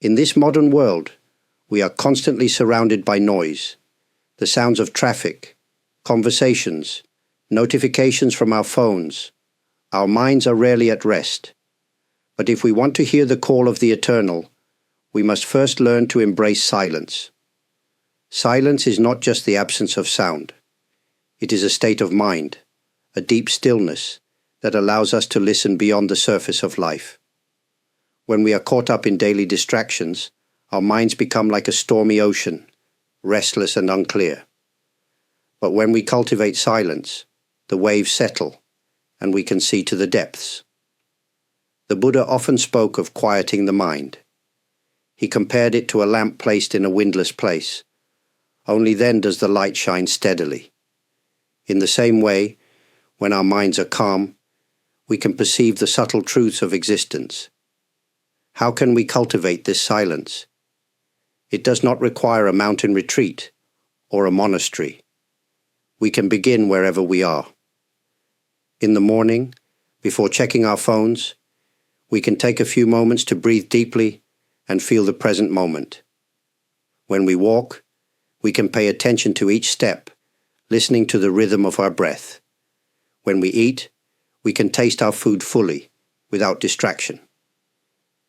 In this modern world, we are constantly surrounded by noise, the sounds of traffic, conversations, notifications from our phones. Our minds are rarely at rest. But if we want to hear the call of the eternal, we must first learn to embrace silence. Silence is not just the absence of sound. It is a state of mind, a deep stillness that allows us to listen beyond the surface of life. When we are caught up in daily distractions, our minds become like a stormy ocean, restless and unclear. But when we cultivate silence, the waves settle, and we can see to the depths. The Buddha often spoke of quieting the mind. He compared it to a lamp placed in a windless place. Only then does the light shine steadily. In the same way, when our minds are calm, we can perceive the subtle truths of existence. How can we cultivate this silence? It does not require a mountain retreat or a monastery. We can begin wherever we are. In the morning, before checking our phones, we can take a few moments to breathe deeply and feel the present moment. When we walk, we can pay attention to each step, listening to the rhythm of our breath. When we eat, we can taste our food fully, without distraction.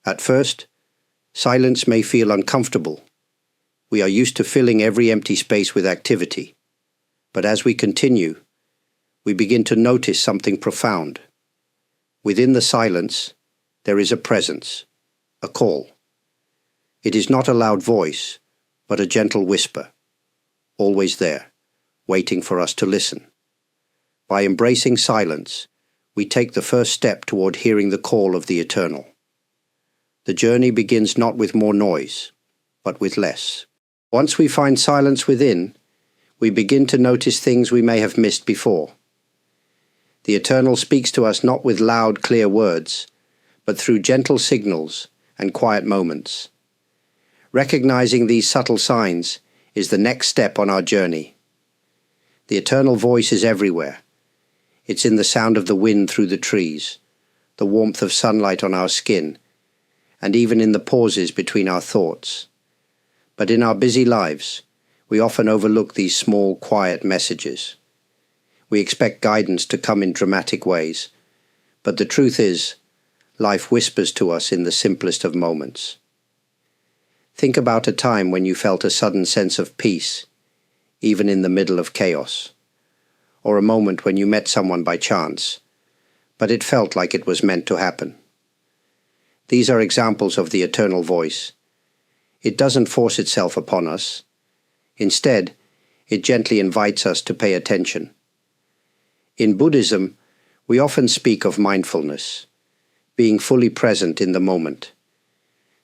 At first, silence may feel uncomfortable. We are used to filling every empty space with activity. But as we continue, we begin to notice something profound. Within the silence, there is a presence, a call. It is not a loud voice, but a gentle whisper, always there, waiting for us to listen. By embracing silence, we take the first step toward hearing the call of the eternal. The journey begins not with more noise, but with less. Once we find silence within, we begin to notice things we may have missed before. The eternal speaks to us not with loud, clear words, but through gentle signals and quiet moments. Recognizing these subtle signs is the next step on our journey. The eternal voice is everywhere. It's in the sound of the wind through the trees, the warmth of sunlight on our skin, and even in the pauses between our thoughts. But in our busy lives, we often overlook these small, quiet messages. We expect guidance to come in dramatic ways, but the truth is, life whispers to us in the simplest of moments. Think about a time when you felt a sudden sense of peace, even in the middle of chaos, or a moment when you met someone by chance, but it felt like it was meant to happen. These are examples of the eternal voice. It doesn't force itself upon us. Instead, it gently invites us to pay attention. In Buddhism, we often speak of mindfulness, being fully present in the moment.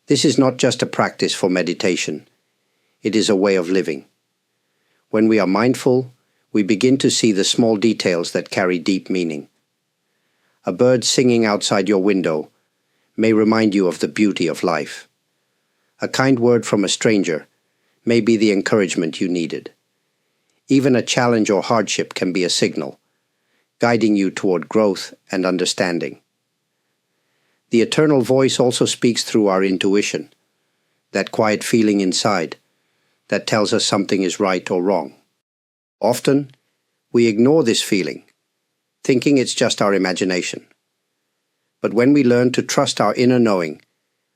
This is not just a practice for meditation. It is a way of living. When we are mindful, we begin to see the small details that carry deep meaning. A bird singing outside your window may remind you of the beauty of life. A kind word from a stranger may be the encouragement you needed. Even a challenge or hardship can be a signal, guiding you toward growth and understanding. The eternal voice also speaks through our intuition, that quiet feeling inside that tells us something is right or wrong. Often, we ignore this feeling, thinking it's just our imagination. But when we learn to trust our inner knowing,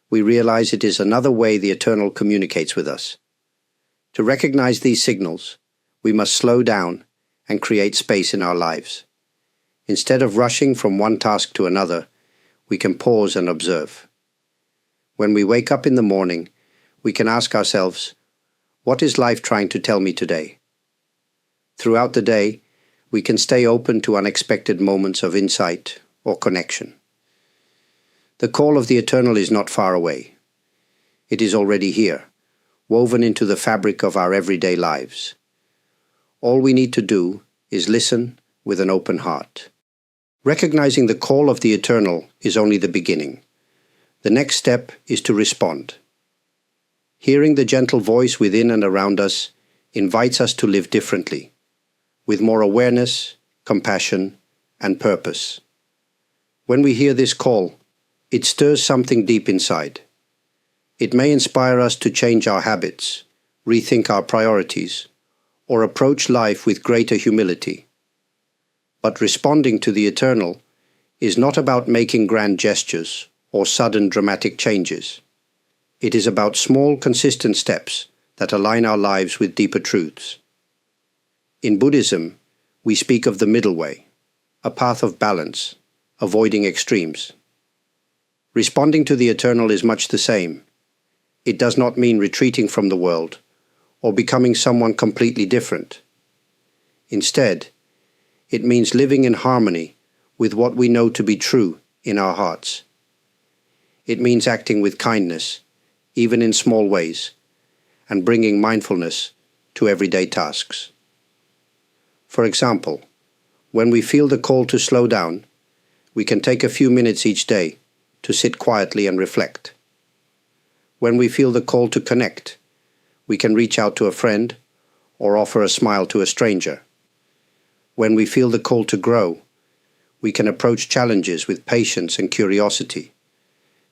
we realize it is another way the eternal communicates with us. To recognize these signals, we must slow down and create space in our lives. Instead of rushing from one task to another, we can pause and observe. When we wake up in the morning, we can ask ourselves, what is life trying to tell me today? Throughout the day, we can stay open to unexpected moments of insight or connection. The call of the eternal is not far away. It is already here, woven into the fabric of our everyday lives. All we need to do is listen with an open heart. Recognizing the call of the eternal is only the beginning. The next step is to respond. Hearing the gentle voice within and around us invites us to live differently, with more awareness, compassion, and purpose. When we hear this call, it stirs something deep inside. It may inspire us to change our habits, rethink our priorities, or approach life with greater humility. But responding to the eternal is not about making grand gestures or sudden dramatic changes. It is about small, consistent steps that align our lives with deeper truths. In Buddhism, we speak of the middle way, a path of balance, avoiding extremes. Responding to the eternal is much the same. It does not mean retreating from the world or becoming someone completely different. Instead, it means living in harmony with what we know to be true in our hearts. It means acting with kindness, even in small ways, and bringing mindfulness to everyday tasks. For example, when we feel the call to slow down, we can take a few minutes each day to sit quietly and reflect. When we feel the call to connect, we can reach out to a friend or offer a smile to a stranger. When we feel the call to grow, we can approach challenges with patience and curiosity,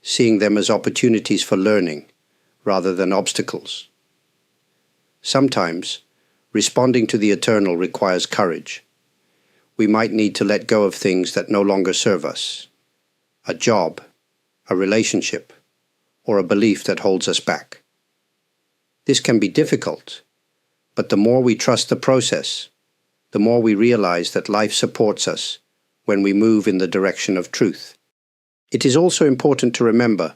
seeing them as opportunities for learning rather than obstacles. Sometimes, responding to the eternal requires courage. We might need to let go of things that no longer serve us. A job, a relationship, or a belief that holds us back. This can be difficult, but the more we trust the process, the more we realize that life supports us when we move in the direction of truth. It is also important to remember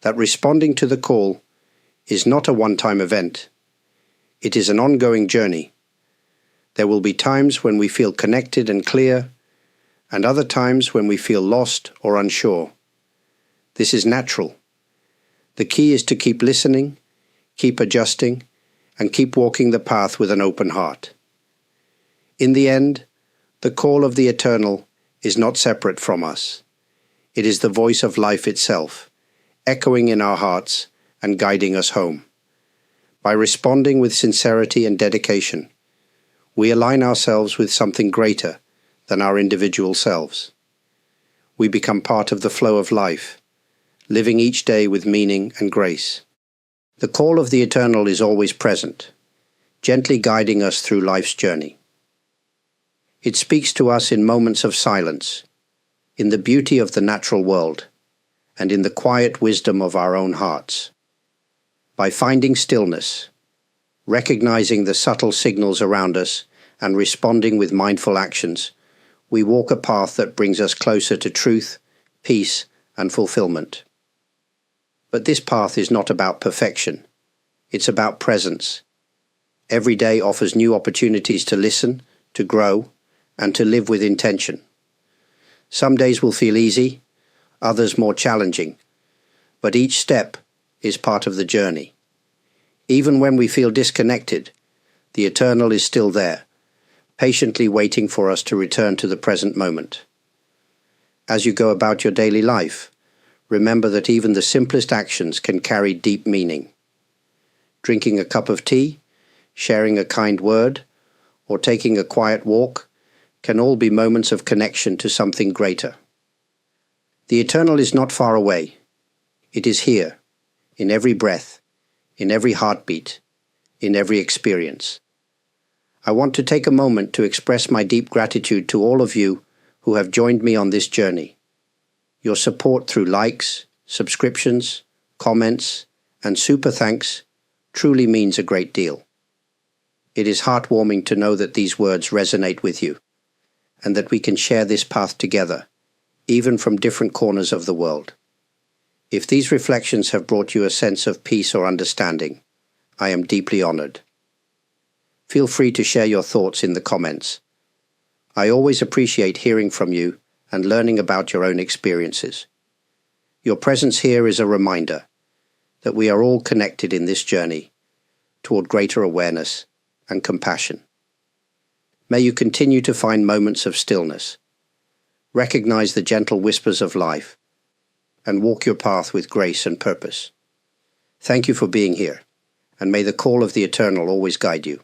that responding to the call is not a one-time event. It is an ongoing journey. There will be times when we feel connected and clear, and other times when we feel lost or unsure. This is natural. The key is to keep listening, keep adjusting, and keep walking the path with an open heart. In the end, the call of the eternal is not separate from us. It is the voice of life itself, echoing in our hearts and guiding us home. By responding with sincerity and dedication, we align ourselves with something greater than our individual selves. We become part of the flow of life, living each day with meaning and grace. The call of the eternal is always present, gently guiding us through life's journey. It speaks to us in moments of silence, in the beauty of the natural world, and in the quiet wisdom of our own hearts. By finding stillness, recognizing the subtle signals around us, and responding with mindful actions, we walk a path that brings us closer to truth, peace, and fulfillment. But this path is not about perfection. It's about presence. Every day offers new opportunities to listen, to grow, and to live with intention. Some days will feel easy, others more challenging, but each step is part of the journey. Even when we feel disconnected, the eternal is still there, patiently waiting for us to return to the present moment. As you go about your daily life, remember that even the simplest actions can carry deep meaning. Drinking a cup of tea, sharing a kind word, or taking a quiet walk can all be moments of connection to something greater. The eternal is not far away. It is here, in every breath, in every heartbeat, in every experience. I want to take a moment to express my deep gratitude to all of you who have joined me on this journey. Your support through likes, subscriptions, comments, and super thanks truly means a great deal. It is heartwarming to know that these words resonate with you, and that we can share this path together, even from different corners of the world. If these reflections have brought you a sense of peace or understanding, I am deeply honored. Feel free to share your thoughts in the comments. I always appreciate hearing from you and learning about your own experiences. Your presence here is a reminder that we are all connected in this journey toward greater awareness and compassion. May you continue to find moments of stillness, recognize the gentle whispers of life, and walk your path with grace and purpose. Thank you for being here, and may the call of the eternal always guide you.